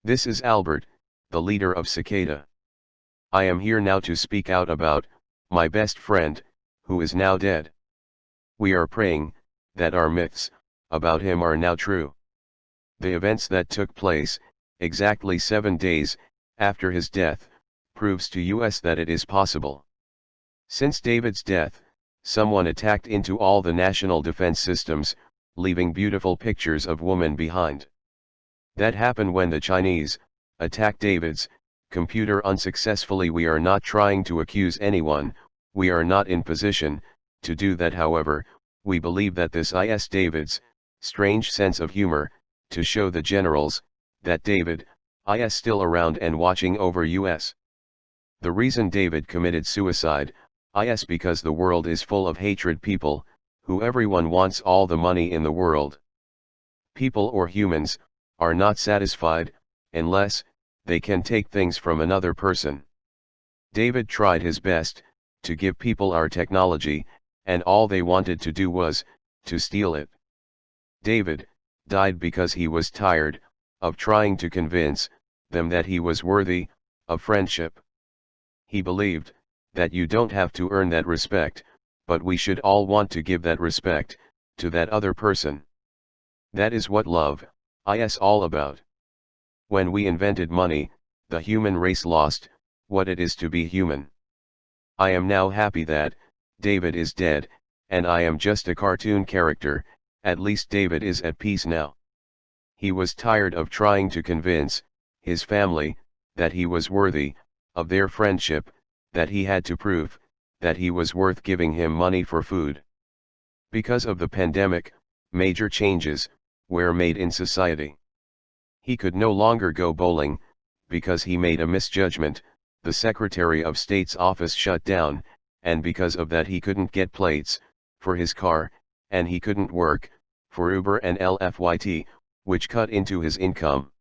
This is Albert, the leader of Cicada. I am here now to speak out about my best friend, who is now dead. We are praying that our myths about him are now true. The events that took place, exactly 7 days after his death, proves to us that it is possible. Since David's death, someone attacked into all the national defense systems, leaving beautiful pictures of women behind. That happened when the Chinese attacked David's computer unsuccessfully. We are not trying to accuse anyone, we are not in position to do that. However, we believe that this is David's strange sense of humor, to show the generals that David is still around and watching over us. The reason David committed suicide is because the world is full of hatred people, who everyone wants all the money in the world. People or humans are not satisfied unless they can take things from another person. David tried his best to give people our technology, and all they wanted to do was to steal it. David died because he was tired of trying to convince them that he was worthy of friendship. He believed that you don't have to earn that respect, but we should all want to give that respect to that other person. That is what love is all about. When we invented money, the human race lost what it is to be human. I am now happy that David is dead, and I am just a cartoon character. At least David is at peace now. He was tired of trying to convince his family that he was worthy of their friendship, that he had to prove that he was worth giving him money for food. Because of the pandemic, major changes were made in society. He could no longer go bowling, because he made a misjudgment. The Secretary of State's office shut down, and because of that he couldn't get plates for his car, and he couldn't work for Uber and Lyft, which cut into his income.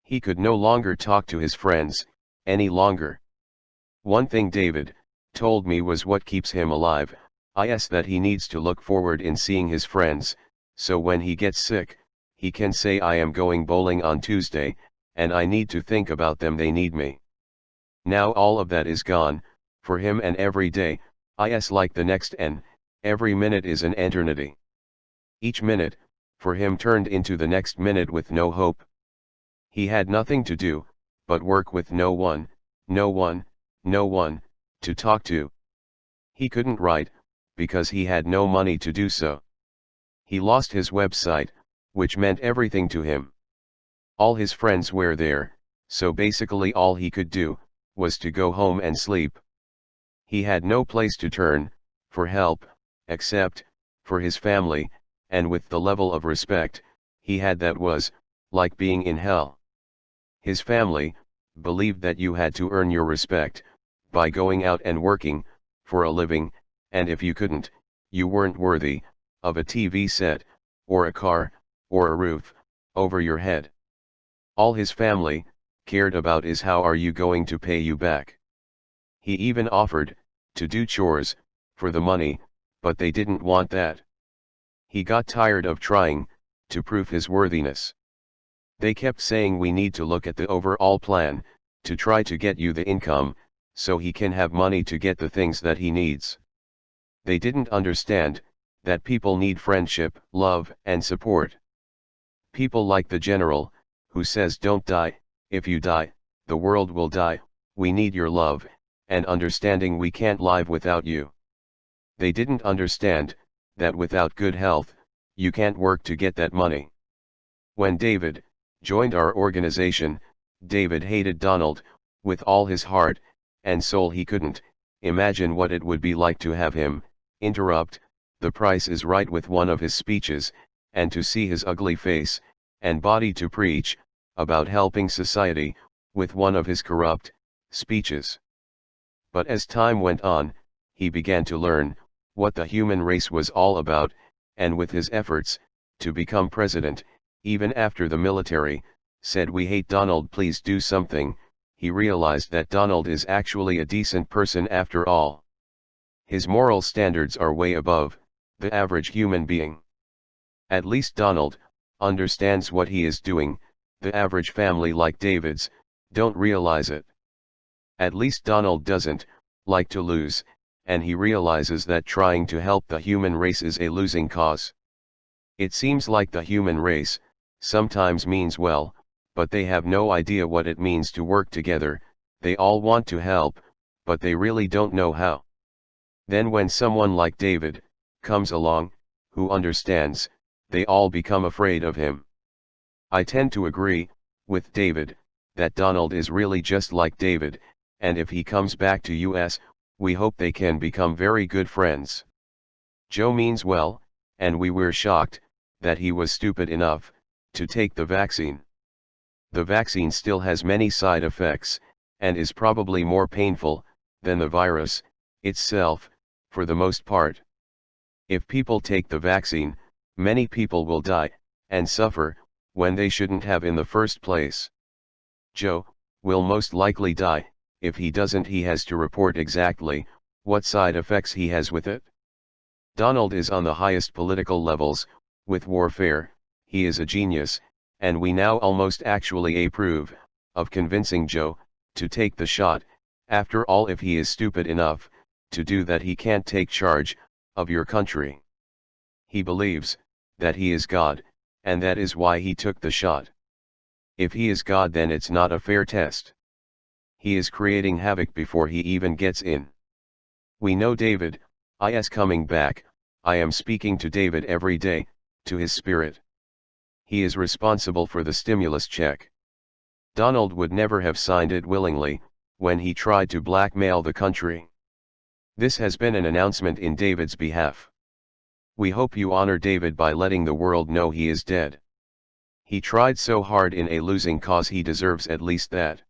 He could no longer talk to his friends any longer. One thing David told me was what keeps him alive is that he needs to look forward in seeing his friends, so when he gets sick, he can say I am going bowling on Tuesday, and I need to think about them, they need me. Now all of that is gone for him, and every day is like the next, and every minute is an eternity. Each minute for him turned into the next minute with no hope. He had nothing to do but work with no one to talk to. He couldn't write because he had no money to do so. He lost his website, which meant everything to him. All his friends were there, so basically all he could do was to go home and sleep. He had no place to turn for help, except for his family, and with the level of respect he had, that was like being in hell. His family believed that you had to earn your respect by going out and working for a living, and if you couldn't, you weren't worthy of a TV set, or a car, or a roof over your head. All his family cared about is how are you going to pay you back. He even offered to do chores for the money, but they didn't want that. He got tired of trying to prove his worthiness. They kept saying we need to look at the overall plan to try to get you the income, so he can have money to get the things that he needs. They didn't understand that people need friendship, love, and support. People like the general, who says don't die, if you die, the world will die, we need your love and understanding, we can't live without you. They didn't understand that without good health, you can't work to get that money. When David joined our organization, David hated Donald with all his heart and soul. He couldn't imagine what it would be like to have him interrupt The Price is Right with one of his speeches, and to see his ugly face and body to preach about helping society with one of his corrupt speeches. But as time went on, he began to learn what the human race was all about, and with his efforts to become president, even after the military said we hate Donald, please do something, he realized that Donald is actually a decent person after all. His moral standards are way above the average human being. At least Donald understands what he is doing, The average family like David's don't realize it. At least Donald doesn't like to lose, and he realizes that trying to help the human race is a losing cause. It seems like the human race sometimes means well, but they have no idea what it means to work together. They all want to help, but they really don't know how. Then when someone like David comes along, who understands, they all become afraid of him. I tend to agree with David that Donald is really just like David, and if he comes back to US, we hope they can become very good friends. Joe means well, and we were shocked that he was stupid enough to take the vaccine. The vaccine still has many side effects, and is probably more painful than the virus itself, for the most part. If people take the vaccine, many people will die and suffer when they shouldn't have in the first place. Joe will most likely die. If he doesn't, he has to report exactly what side effects he has with it. Donald is on the highest political levels with warfare. He is a genius, and we now almost actually approve of convincing Joe to take the shot. After all, if he is stupid enough to do that, he can't take charge of your country. He believes that he is God, and that is why he took the shot. If he is God, then it's not a fair test. He is creating havoc before he even gets in. We know David is coming back. I am speaking to David every day, to his spirit. He is responsible for the stimulus check. Donald would never have signed it willingly, when he tried to blackmail the country. This has been an announcement in David's behalf. We hope you honor David by letting the world know he is dead. He tried so hard in a losing cause, he deserves at least that.